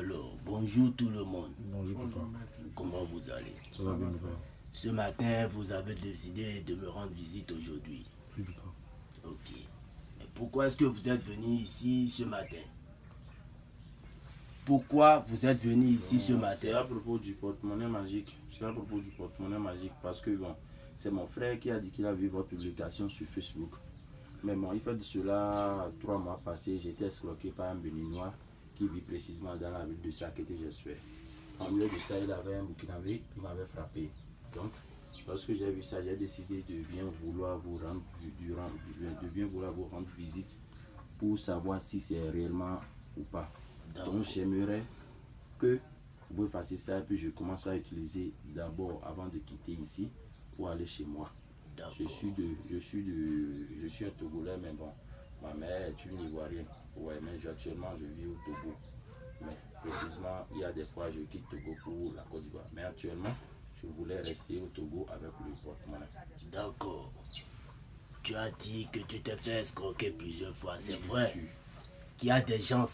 Alors, bonjour tout le monde. Bonjour papa. Comment vous allez? Ça va bien papa. Ce matin, vous avez décidé de me rendre visite aujourd'hui. Oui papa. Ok. Mais pourquoi est-ce que vous êtes venu ici ce matin? Pourquoi vous êtes venu ici ce matin? C'est à propos du porte-monnaie magique. C'est à propos du porte-monnaie magique parce que bon, c'est mon frère qui a dit qu'il a vu votre publication sur Facebook. Mais bon, il fait de cela 3 mois passés, j'ai été escroqué par un Béninois qui vit précisément dans la ville de Sakété, j'espère. En lieu de ça, il avait un Burkinabé qui m'avait frappé. Donc, lorsque j'ai vu ça, j'ai décidé de bien vouloir vous rendre visite pour savoir si c'est réellement ou pas. Donc, j'aimerais que vous fassiez ça et puis je commence à utiliser d'abord avant de quitter ici pour aller chez moi. Je suis un Togolais, mais bon, ma mère est une Ivoirienne. Ouais, mais actuellement je vis au Togo. Mais précisément, il y a des fois je quitte Togo pour la Côte d'Ivoire. Mais actuellement, je voulais rester au Togo avec le porte-monnaie. D'accord. Tu as dit que tu t'es fait escroquer plusieurs fois. C'est vrai qu'il y a des gens,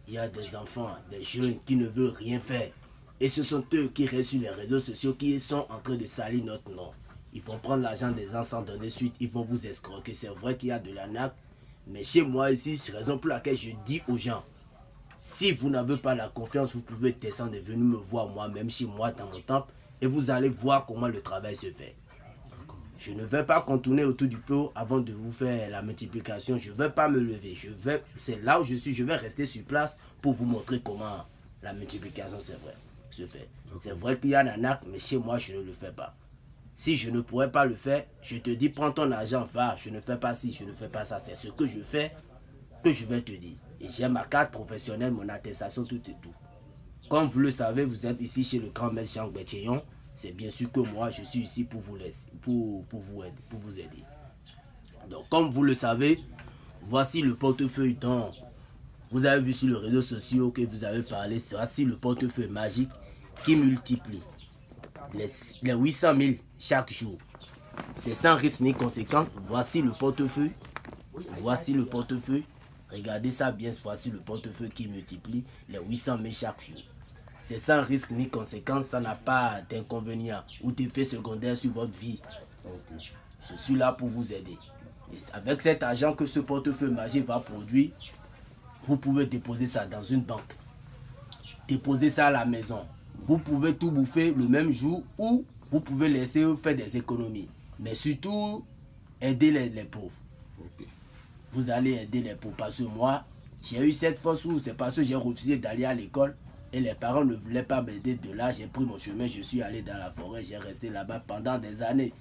il y a des enfants, des jeunes qui ne veulent rien faire. Et ce sont eux qui restent sur les réseaux sociaux qui sont en train de salir notre nom. Ils vont prendre l'argent des gens sans donner suite, ils vont vous escroquer. C'est vrai qu'il y a de l'arnaque, mais chez moi ici, c'est la raison pour laquelle je dis aux gens, si vous n'avez pas la confiance, vous pouvez descendre et venir me voir moi-même chez moi dans mon temple et vous allez voir comment le travail se fait. Je ne vais pas contourner autour du pot avant de vous faire la multiplication. Je ne vais pas me lever. C'est là où je suis. Je vais rester sur place pour vous montrer comment la multiplication se fait. C'est vrai qu'il y a un arnaque, mais chez moi, je ne le fais pas. Si je ne pourrais pas le faire, je te dis, prends ton argent, va, je ne fais pas ci, je ne fais pas ça. C'est ce que je fais que je vais te dire. Et j'ai ma carte professionnelle, mon attestation, tout et tout. Comme vous le savez, vous êtes ici chez le grand maître Jean Béthéon. C'est bien sûr que moi, je suis ici pour vous laisser, pour vous aider. Donc, comme vous le savez, voici le portefeuille dont vous avez vu sur les réseaux sociaux que vous avez parlé. Voici le portefeuille magique qui multiplie les 800 000 chaque jour. C'est sans risque ni conséquence. Voici le portefeuille. Voici le portefeuille. Regardez ça bien. Voici le portefeuille qui multiplie les 800 000 chaque jour. C'est sans risque ni conséquence. Ça n'a pas d'inconvénient ou d'effet secondaire sur votre vie. Je suis là pour vous aider. Et avec cet argent que ce portefeuille magique va produire, vous pouvez déposer ça dans une banque. Déposer ça à la maison. Vous pouvez tout bouffer le même jour ou vous pouvez laisser faire des économies. Mais surtout, aider les pauvres. Vous allez aider les pauvres. Parce que moi, j'ai eu cette force où c'est parce que j'ai refusé d'aller à l'école et les parents ne voulaient pas m'aider. De là, j'ai pris mon chemin, je suis allé dans la forêt, j'ai resté là-bas pendant des années.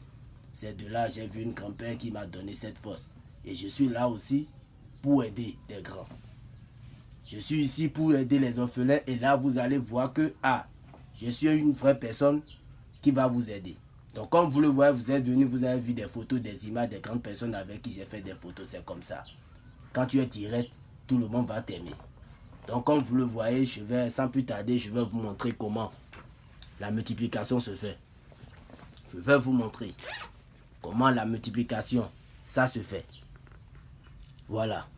C'est de là j'ai vu une grand-père qui m'a donné cette force. Et je suis là aussi pour aider des grands. Je suis ici pour aider les orphelins et là, vous allez voir que, je suis une vraie personne qui va vous aider. Donc, comme vous le voyez, vous êtes venu, vous avez vu des photos, des images des grandes personnes avec qui j'ai fait des photos. C'est comme ça. Quand tu es direct, tout le monde va t'aimer. Donc, comme vous le voyez, sans plus tarder, je vais vous montrer comment la multiplication se fait. Je vais vous montrer comment la multiplication, ça se fait. Voilà.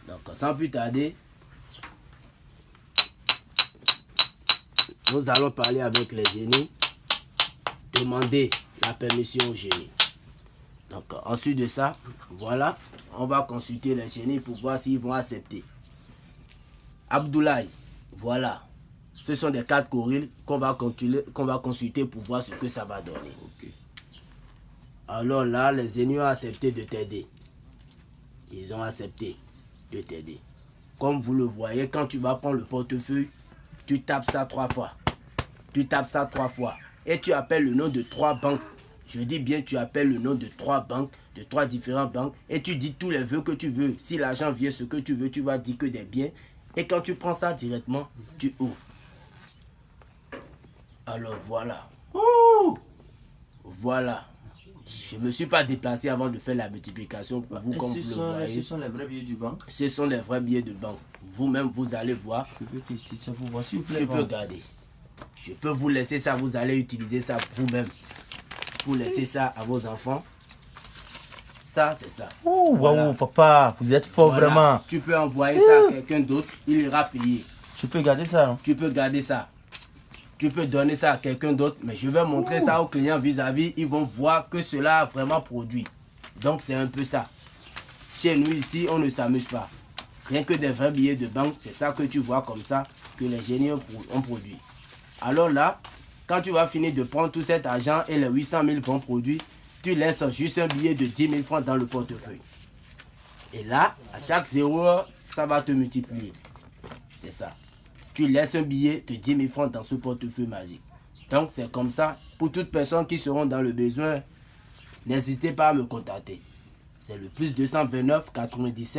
Donc, sans plus tarder, nous allons parler avec les génies, demander la permission aux génies. Donc, ensuite de ça, voilà, on va consulter les génies pour voir s'ils vont accepter. Abdoulaye, voilà, ce sont des 4 gorilles qu'on va consulter pour voir ce que ça va donner. Alors là, les génies ont accepté de t'aider. Ils ont accepté de t'aider. Comme vous le voyez, quand tu vas prendre le portefeuille, tu tapes ça 3 fois. Tu tapes ça 3 fois. Et tu appelles le nom de 3 banques. Je dis bien, tu appelles le nom de 3 banques, de 3 différentes banques. Et tu dis tous les vœux que tu veux. Si l'argent vient, ce que tu veux, tu vas dire que des biens. Et quand tu prends ça directement, tu ouvres. Alors voilà. Ouh! Voilà. Je ne me suis pas déplacé avant de faire la multiplication pour vous, comme vous le voyez. Ce sont les vrais billets du banque. Ce sont les vrais billets de banque. Vous-même, vous allez voir. Je peux tester ça pour voir, s'il vous plaît. Je peux garder. Je peux vous laisser ça, vous allez utiliser ça vous-même. Vous laissez ça à vos enfants. Ça, c'est ça. Ouh, voilà. Waouh, papa, vous êtes fort, voilà. Vraiment. Tu peux envoyer ça à quelqu'un d'autre, il ira payer. Tu peux garder ça, non? Tu peux garder ça. Tu peux donner ça à quelqu'un d'autre, mais je vais montrer ça aux clients vis-à-vis. Ils vont voir que cela a vraiment produit. Donc c'est un peu ça. Chez nous ici, on ne s'amuse pas. Rien que des vrais billets de banque, c'est ça que tu vois comme ça, que les génies ont produit. Alors là, quand tu vas finir de prendre tout cet argent et les 800 000 vont produire, tu laisses juste un billet de 10 000 francs dans le portefeuille. Et là, à chaque 0 heure, ça va te multiplier. C'est ça. Tu laisses un billet de 10 000 francs dans ce portefeuille magique. Donc c'est comme ça. Pour toutes personnes qui seront dans le besoin, n'hésitez pas à me contacter. C'est le +229 97